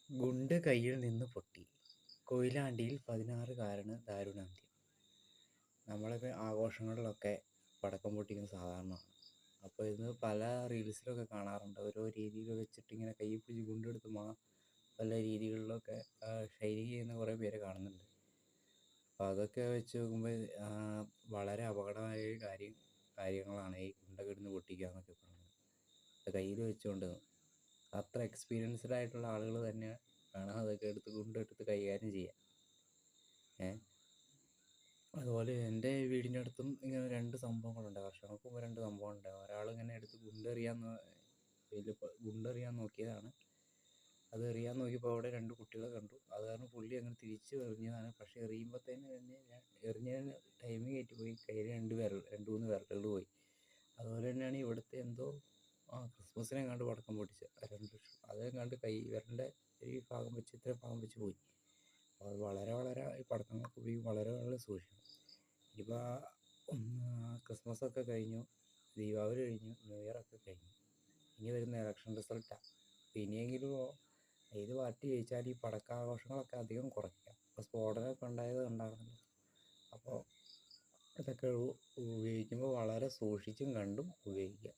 ഗുണ്ട് കയ്യിൽ നിന്ന് പൊട്ടി. കൊയിലാണ്ടിയിൽ 16-കാരന് ദാരുണാന്ത്യം. നമ്മളൊക്കെ ആഘോഷങ്ങളിലൊക്കെ പടക്കം പൊട്ടിക്കുന്നത് സാധാരണമാണ്. അപ്പോൾ ഇത് പല റീൽസിലൊക്കെ കാണാറുണ്ട്. ഓരോ രീതിയിൽ വെച്ചിട്ട് ഇങ്ങനെ കൈ പിടിച്ച് ഗുണ്ടെടുത്ത് പല രീതികളിലൊക്കെ ഷൈനിങ് ചെയ്യുന്ന കുറേ പേരെ കാണുന്നുണ്ട്. അപ്പോൾ അതൊക്കെ വെച്ച് നോക്കുമ്പോൾ വളരെ അപകടമായ കാര്യങ്ങളാണ് ഈ ഗുണ്ടൊക്കെ ഇടുന്ന് പൊട്ടിക്കുക എന്നൊക്കെ പറയുന്നത്. കയ്യിൽ വെച്ചുകൊണ്ട് അത്ര എക്സ്പീരിയൻസ്ഡ് ആയിട്ടുള്ള ആളുകൾ തന്നെ വേണം അതൊക്കെ ഗുണ്ടെടുത്ത് കൈകാര്യം ചെയ്യാൻ. അതുപോലെ എൻ്റെ വീടിൻ്റെ അടുത്തും ഇങ്ങനെ 2 സംഭവങ്ങളുണ്ട്. വർഷങ്ങൾക്ക് മുമ്പ് 2 സംഭവമുണ്ട്. ഒരാളിങ്ങനെ എടുത്ത് ഗുണ്ടെറിയാൻ നോക്കിയതാണ്. അത് എറിയാൻ നോക്കിയപ്പോൾ അവിടെ 2 കുട്ടികളെ കണ്ടു. അത് കാരണം പുള്ളി അങ്ങനെ തിരിച്ച് എറിഞ്ഞതാണ്. പക്ഷേ എറിയുമ്പോഴത്തേന് തന്നെ എറിഞ്ഞതിന് ടൈമിങ് തെറ്റിപ്പോയി. കയ്യിൽ 2-3 വിരലുകൾ പോയി. അതുപോലെ തന്നെയാണ് ഇവിടുത്തെ എന്തോ ക്രിസ്മസിനെങ്ങാണ്ട് പടക്കം പൊട്ടിച്ചത്. 2 ലക്ഷം അതെങ്ങാണ്ട് വിരലിൻ്റെ ഈ ഭാഗം വെച്ച് ഇത്ര ഭാഗം വെച്ച് പോയി. അപ്പോൾ അത് വളരെ ഈ പടക്കങ്ങളൊക്കെ ഉപയോഗിക്കും വളരെ സൂക്ഷിക്കണം. ഇപ്പോൾ ക്രിസ്മസൊക്കെ കഴിഞ്ഞു, ദീപാവലി കഴിഞ്ഞു, ന്യൂ ഇയറൊക്കെ കഴിഞ്ഞു. ഇനി വരുന്ന ഇലക്ഷൻ റിസൾട്ടാണ്. അപ്പോൾ ഇനിയെങ്കിലും ഏത് പാർട്ടി ജയിച്ചാൽ ഈ പടക്കാഘോഷങ്ങളൊക്കെ അധികം കുറയ്ക്കാം. ഇപ്പോൾ സ്ഫോടനമൊക്കെ ഉണ്ടാകുന്നല്ലോ. അപ്പോൾ ഇതൊക്കെ ഉപയോഗിക്കുമ്പോൾ വളരെ സൂക്ഷിച്ചും കണ്ടും ഉപയോഗിക്കുക.